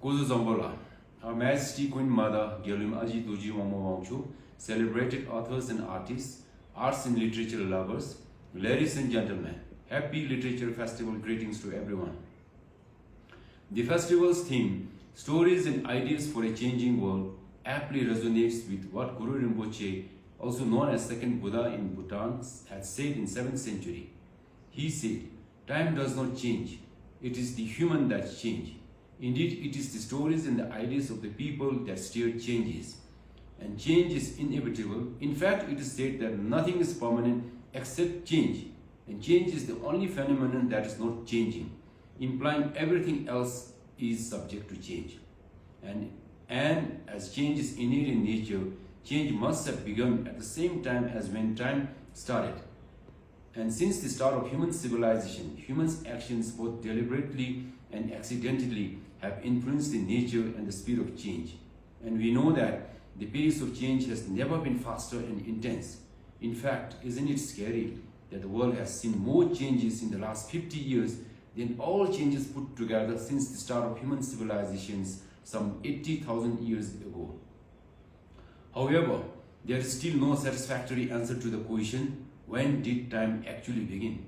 Kozo Zambola, Her Majesty Queen Mother Gyalum Aji Tuji Wangchu, celebrated authors and artists, arts and literature lovers, ladies and gentlemen, happy Literature Festival greetings to everyone. The festival's theme, Stories and Ideas for a Changing World, aptly resonates with what Guru Rinpoche, also known as Second Buddha in Bhutan, had said in 7th century. He said, "Time does not change, it is the human that change. Indeed, it is the stories and the ideas of the people that steer changes. And change is inevitable. In fact, it is said that nothing is permanent except change. And change is the only phenomenon that is not changing, implying everything else is subject to change. And as change is innate in nature, change must have begun at the same time as when time started. And since the start of human civilization, humans' actions both deliberately and accidentally have influenced the nature and the speed of change. And we know that the pace of change has never been faster and intense. In fact, isn't it scary that the world has seen more changes in the last 50 years than all changes put together since the start of human civilizations some 80,000 years ago? However, there is still no satisfactory answer to the question, when did time actually begin?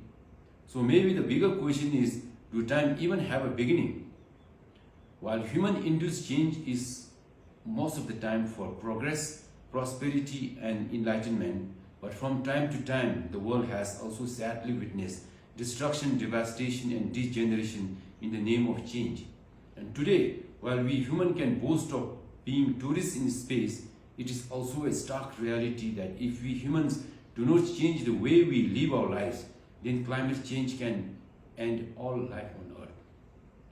So maybe the bigger question is, do time even have a beginning? While human-induced change is most of the time for progress, prosperity, and enlightenment, but from time to time, the world has also sadly witnessed destruction, devastation, and degeneration in the name of change. And today, while we humans can boast of being tourists in space, it is also a stark reality that if we humans do not change the way we live our lives, then climate change can end all life on Earth.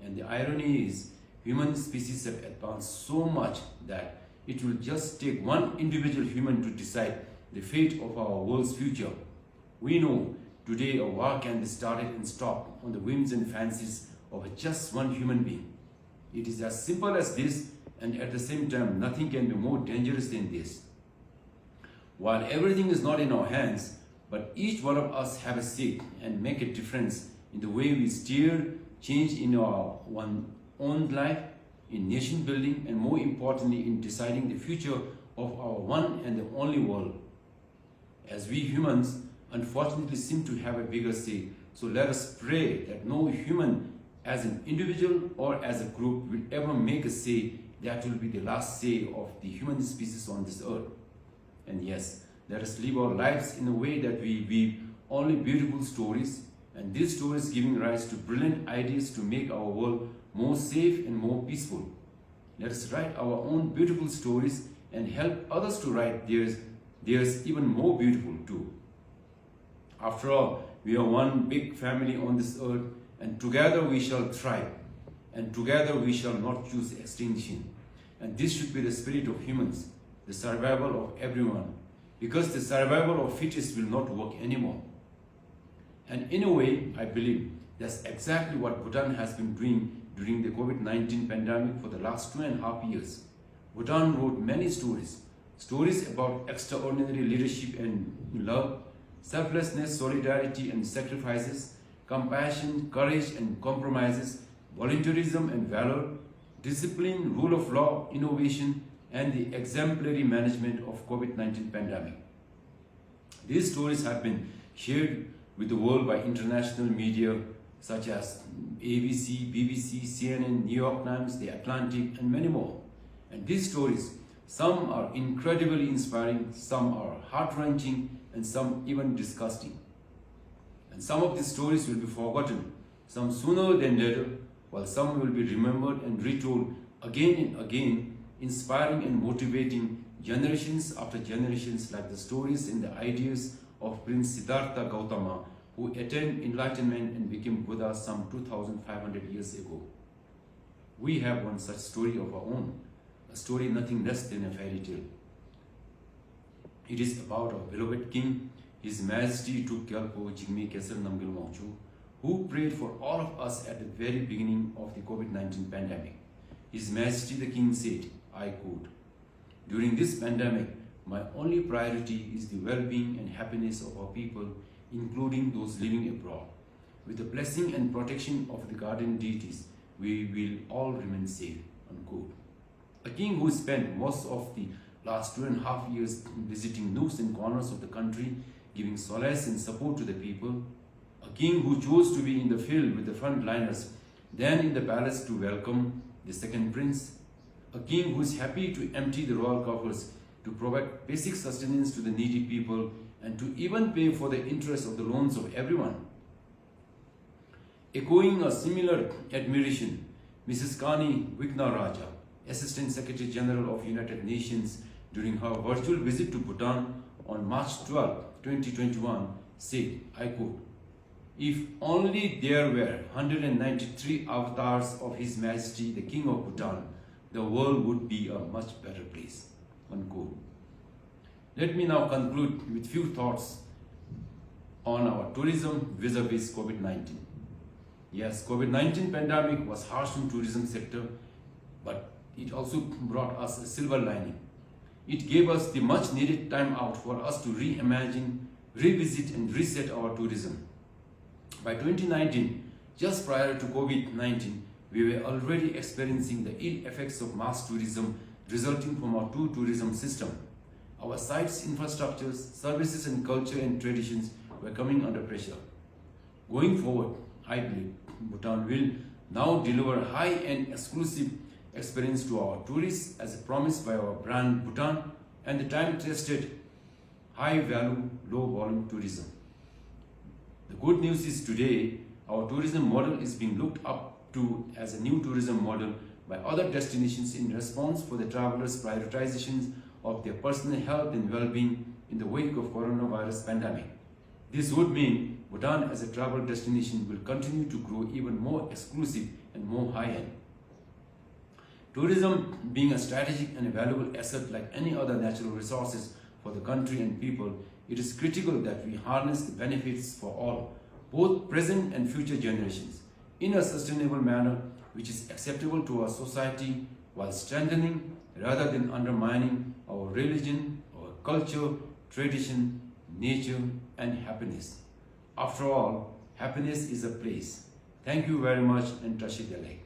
And the irony is, human species have advanced so much that it will just take one individual human to decide the fate of our world's future. We know today a war can be started and stopped on the whims and fancies of just one human being. It is as simple as this, and at the same time, nothing can be more dangerous than this. While everything is not in our hands, but each one of us have a say and make a difference in the way we steer change in our own life, in nation building, and more importantly, in deciding the future of our one and the only world. As we humans, unfortunately, seem to have a bigger say, so let us pray that no human, as an individual or as a group, will ever make a say that will be the last say of the human species on this earth. And yes, let us live our lives in a way that we weave only beautiful stories, and these stories giving rise to brilliant ideas to make our world more safe and more peaceful. Let us write our own beautiful stories and help others to write theirs even more beautiful too. After all, we are one big family on this earth, and together we shall thrive, and together we shall not choose extinction. And this should be the spirit of humans, the survival of everyone, because the survival of fittest will not work anymore. And in a way, I believe that's exactly what Bhutan has been doing during the COVID-19 pandemic for the last 2.5 years. Bhutan wrote many stories about extraordinary leadership and love, selflessness, solidarity and sacrifices, compassion, courage and compromises, voluntarism and valor, discipline, rule of law, innovation, and the exemplary management of COVID-19 pandemic. These stories have been shared with the world by international media such as ABC, BBC, CNN, New York Times, The Atlantic, and many more. And these stories, some are incredibly inspiring, some are heart-wrenching, and some even disgusting. And some of these stories will be forgotten, some sooner than later, while some will be remembered and retold again and again, inspiring and motivating generations after generations, like the stories and the ideas of Prince Siddhartha Gautama, who attained enlightenment and became Buddha some 2,500 years ago. We have one such story of our own, a story nothing less than a fairy tale. It is about our beloved king, His Majesty Tuk Gyalpo Jigme Kesar Namgyal Wangchu, who prayed for all of us at the very beginning of the COVID-19 pandemic. His Majesty the King said, I quote, "During this pandemic, my only priority is the well-being and happiness of our people, including those living abroad. With the blessing and protection of the guardian deities, we will all remain safe." unquote. A king who spent most of the last 2.5 years visiting nooks and corners of the country, giving solace and support to the people. A king who chose to be in the field with the frontliners, then in the palace to welcome the second prince. A king who is happy to empty the royal coffers to provide basic sustenance to the needy people and to even pay for the interest of the loans of everyone. Echoing a similar admiration, Mrs. Kani Wignaraja, Assistant Secretary General of United Nations, during her virtual visit to Bhutan on March 12, 2021, said, I quote, "If only there were 193 avatars of His Majesty the King of Bhutan, the world would be a much better place." Unquote. Let me now conclude with few thoughts on our tourism vis-a-vis COVID-19. Yes, COVID-19 pandemic was harsh on tourism sector, but it also brought us a silver lining. It gave us the much needed time out for us to reimagine, revisit and reset our tourism. By 2019, just prior to COVID-19, we were already experiencing the ill effects of mass tourism resulting from our two tourism system. Our sites, infrastructures, services and culture and traditions were coming under pressure. Going forward, I believe Bhutan will now deliver high-end exclusive experience to our tourists as promised by our brand Bhutan and the time-tested high-value, low-volume tourism. The good news is today our tourism model is being looked up to as a new tourism model by other destinations in response for the travelers' prioritizations of their personal health and well-being in the wake of coronavirus pandemic. This would mean Bhutan as a travel destination will continue to grow even more exclusive and more high-end. Tourism being a strategic and a valuable asset like any other natural resources for the country and people, it is critical that we harness the benefits for all, both present and future generations, in a sustainable manner which is acceptable to our society while strengthening rather than undermining our religion, our culture, tradition, nature and happiness. After all, happiness is a place. Thank you very much and Tashidale.